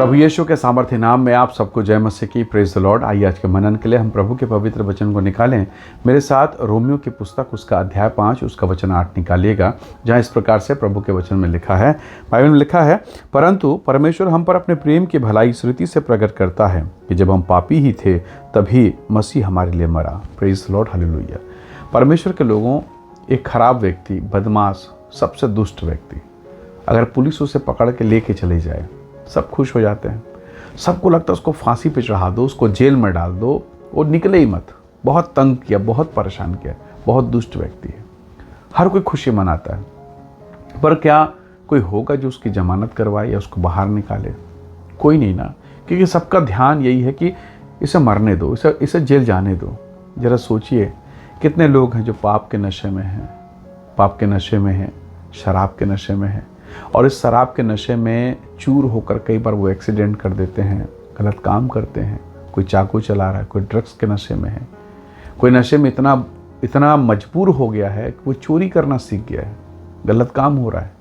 प्रभु यीशु के सामर्थ्य नाम में आप सबको जय मसीह की। Praise the Lord. आइए आज के मनन के लिए हम प्रभु के पवित्र वचन को निकालें। मेरे साथ रोमियो की पुस्तक उसका अध्याय 5 उसका वचन 8 निकालिएगा, जहाँ इस प्रकार से प्रभु के वचन में लिखा है, बाइबल में लिखा है, परंतु परमेश्वर हम पर अपने प्रेम की भलाई इस रीति से प्रकट करता है कि जब हम पापी ही थे तभी मसीह हमारे लिए मरा। Praise the Lord, hallelujah. परमेश्वर के लोगों, एक खराब व्यक्ति, बदमाश, सबसे दुष्ट व्यक्ति, अगर पुलिस उसे पकड़ के लेके चले जाए, सब खुश हो जाते हैं। सबको लगता है उसको फांसी पे चढ़ा दो, उसको जेल में डाल दो, वो निकले ही मत। बहुत तंग किया, बहुत परेशान किया, बहुत दुष्ट व्यक्ति है। हर कोई खुशी मनाता है, पर क्या कोई होगा जो उसकी जमानत करवाए या उसको बाहर निकाले? कोई नहीं ना, क्योंकि सबका ध्यान यही है कि इसे मरने दो, इसे जेल जाने दो। ज़रा सोचिए, कितने लोग हैं जो पाप के नशे में हैं, पाप के नशे में हैं, शराब के नशे में हैं, और इस शराब के नशे में चूर होकर कई बार वो एक्सीडेंट कर देते हैं, गलत काम करते हैं। कोई चाकू चला रहा है, कोई ड्रग्स के नशे में है, कोई नशे में इतना मजबूर हो गया है कि वो चोरी करना सीख गया है, गलत काम हो रहा है।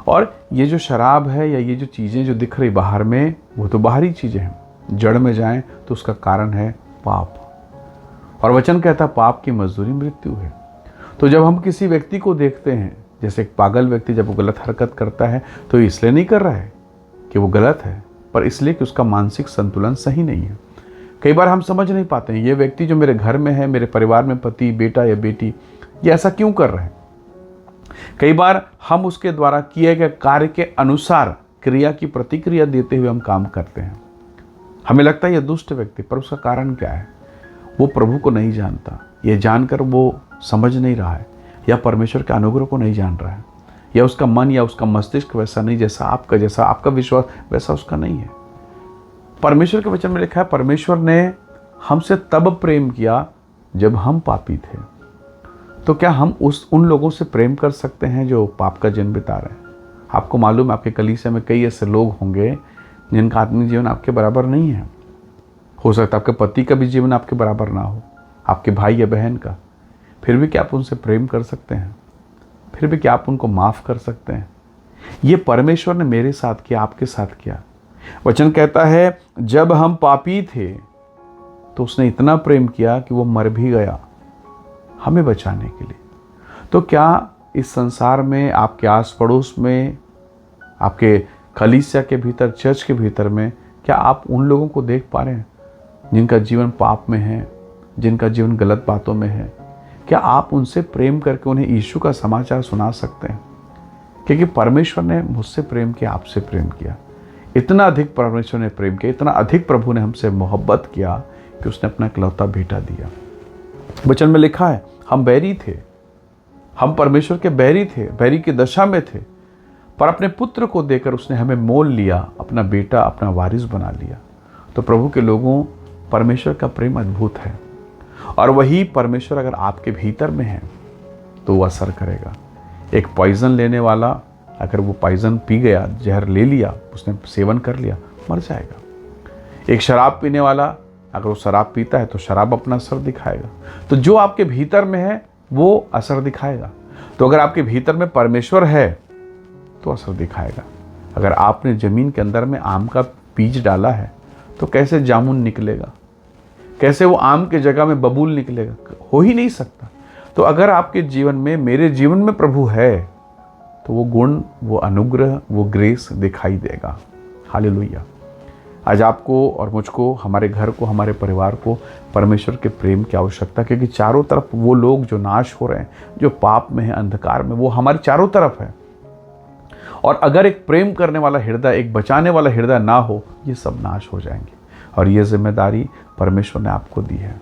और ये जो शराब है या ये जो चीज़ें जो दिख रही बाहर में, वो तो बाहरी चीज़ें हैं। जड़ में जाएं तो उसका कारण है पाप, और वचन कहता है पाप की मजदूरी मृत्यु है। तो जब हम किसी व्यक्ति को देखते हैं, जैसे एक पागल व्यक्ति जब वो गलत हरकत करता है तो इसलिए नहीं कर रहा है कि वो गलत है, पर इसलिए कि उसका मानसिक संतुलन सही नहीं है। कई बार हम समझ नहीं पाते हैं, ये व्यक्ति जो मेरे घर में है, मेरे परिवार में पति, बेटा या बेटी, ये ऐसा क्यों कर रहा है। कई बार हम उसके द्वारा किए गए कार्य के अनुसार क्रिया की प्रतिक्रिया देते हुए हम काम करते हैं। हमें लगता है ये दुष्ट व्यक्ति, पर उसका कारण क्या है? वो प्रभु को नहीं जानता, ये जानकर वो समझ नहीं रहा है, या परमेश्वर के अनुग्रह को नहीं जान रहा है, या उसका मन या उसका मस्तिष्क वैसा नहीं, जैसा आपका विश्वास वैसा उसका नहीं है। परमेश्वर के वचन में लिखा है, परमेश्वर ने हमसे तब प्रेम किया जब हम पापी थे। तो क्या हम उन लोगों से प्रेम कर सकते हैं जो पाप का जीवन बिता रहे हैं? आपको मालूम है, आपके कलीसिया में कई ऐसे लोग होंगे जिनका आत्मिक जीवन आपके बराबर नहीं है। हो सकता है आपके पति का भी जीवन आपके बराबर ना हो, आपके भाई या बहन का। फिर भी क्या आप उनसे प्रेम कर सकते हैं? फिर भी क्या आप उनको माफ़ कर सकते हैं? ये परमेश्वर ने मेरे साथ किया, आपके साथ किया। वचन कहता है, जब हम पापी थे तो उसने इतना प्रेम किया कि वो मर भी गया हमें बचाने के लिए। तो क्या इस संसार में, आपके आस पड़ोस में, आपके कलीसिया के भीतर, चर्च के भीतर में, क्या आप उन लोगों को देख पा रहे हैं जिनका जीवन पाप में है, जिनका जीवन गलत बातों में है? क्या आप उनसे प्रेम करके उन्हें यीशु का समाचार सुना सकते हैं? क्योंकि परमेश्वर ने मुझसे प्रेम किया, आपसे प्रेम किया। इतना अधिक परमेश्वर ने प्रेम किया, इतना अधिक प्रभु ने हमसे मोहब्बत किया कि उसने अपना इकलौता बेटा दिया। वचन में लिखा है, हम बैरी थे, हम परमेश्वर के बैरी थे, बैरी की दशा में थे, पर अपने पुत्र को देकर उसने हमें मोल लिया, अपना बेटा, अपना वारिस बना लिया। तो प्रभु के लोगों, परमेश्वर का प्रेम अद्भुत है, और वही परमेश्वर अगर आपके भीतर में है तो वो असर करेगा। एक पॉइजन लेने वाला अगर वो पॉइजन पी गया, जहर ले लिया, उसने सेवन कर लिया, मर जाएगा। एक शराब पीने वाला अगर वो शराब पीता है तो शराब अपना असर दिखाएगा। तो जो आपके भीतर में है वो असर दिखाएगा। तो अगर आपके भीतर में परमेश्वर है तो असर दिखाएगा। अगर आपने ज़मीन के अंदर में आम का बीज डाला है तो कैसे जामुन निकलेगा? कैसे वो आम के जगह में बबूल निकलेगा? हो ही नहीं सकता। तो अगर आपके जीवन में, मेरे जीवन में प्रभु है तो वो गुण, वो अनुग्रह, वो ग्रेस दिखाई देगा। हालेलुया। आज आपको और मुझको, हमारे घर को, हमारे परिवार को परमेश्वर के प्रेम की आवश्यकता, क्योंकि चारों तरफ वो लोग जो नाश हो रहे हैं, जो पाप में है, अंधकार में, वो हमारे चारों तरफ है। और अगर एक प्रेम करने वाला हृदय, एक बचाने वाला हृदय ना हो, ये सब नाश हो जाएंगे। और ये जिम्मेदारी परमेश्वर ने आपको दी है।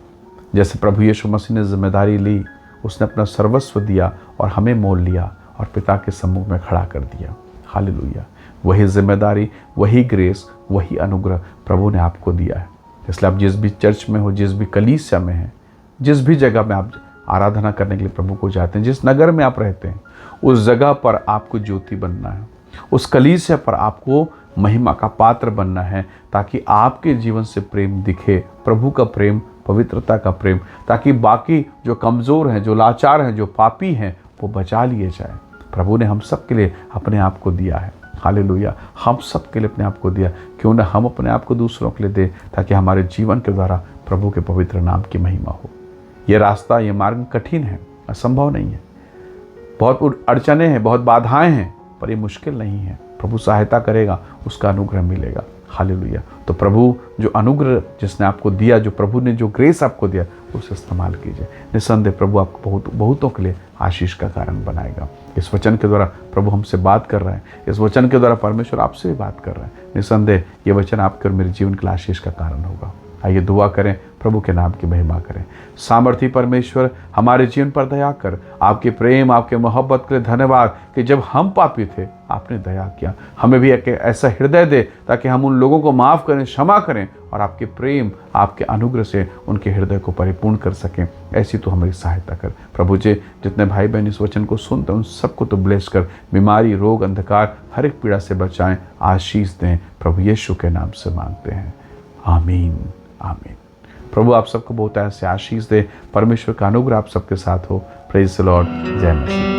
जैसे प्रभु यीशु मसीह ने जिम्मेदारी ली, उसने अपना सर्वस्व दिया और हमें मोल लिया और पिता के सम्मुख में खड़ा कर दिया। हालेलुया। वही जिम्मेदारी, वही ग्रेस, वही अनुग्रह प्रभु ने आपको दिया है। इसलिए आप जिस भी चर्च में हो, जिस भी कलीसिया में हैं, जिस भी जगह में आप आराधना करने के लिए प्रभु को जाते हैं, जिस नगर में आप रहते हैं, उस जगह पर आपको ज्योति बनना है। उस कलीसिया पर आपको महिमा का पात्र बनना है, ताकि आपके जीवन से प्रेम दिखे, प्रभु का प्रेम, पवित्रता का प्रेम, ताकि बाकी जो कमज़ोर हैं, जो लाचार हैं, जो पापी हैं, वो बचा लिए जाए। प्रभु ने हम सब के लिए अपने आप को दिया है। हालेलुया। हम सब के लिए अपने आप को दिया, क्यों ना हम अपने आप को दूसरों के लिए दें, ताकि हमारे जीवन के द्वारा प्रभु के पवित्र नाम की महिमा हो। ये रास्ता, ये मार्ग कठिन है, असंभव नहीं है, बहुत अड़चने हैं, बहुत बाधाएं हैं, पर ये मुश्किल नहीं है। प्रभु सहायता करेगा, उसका अनुग्रह मिलेगा। हालेलुया। तो प्रभु जो अनुग्रह जिसने आपको दिया, जो प्रभु ने जो ग्रेस आपको दिया, उसे इस्तेमाल कीजिए। निसंदेह प्रभु आपको बहुतों के लिए आशीष का कारण बनाएगा। इस वचन के द्वारा प्रभु हमसे बात कर रहे हैं, इस वचन के द्वारा परमेश्वर आपसे भी बात कर रहे हैं। निसंदेह ये वचन आपके और मेरे जीवन के लिए आशीष का कारण होगा। आइए दुआ करें, प्रभु के नाम की महिमा करें। सामर्थी परमेश्वर, हमारे जीवन पर दया कर। आपके प्रेम, आपके मोहब्बत के लिए धन्यवाद कि जब हम पापी थे आपने दया किया। हमें भी एक ऐसा हृदय दे ताकि हम उन लोगों को माफ़ करें, क्षमा करें और आपके प्रेम, आपके अनुग्रह से उनके हृदय को परिपूर्ण कर सकें। ऐसी तो हमारी सहायता कर प्रभु जी। जितने भाई बहन इस वचन को सुनते हैं उन सबको तो ब्लेस कर, बीमारी, रोग, अंधकार, हर एक पीड़ा से बचाएं, आशीष दें। प्रभु यीशु के नाम से मांगते हैं, आमीन, आमीन। प्रभु आप सबको बहुत ऐसे आशीष दे। परमेश्वर का अनुग्रह आप सबके साथ हो। Praise the Lord. जय मसीह।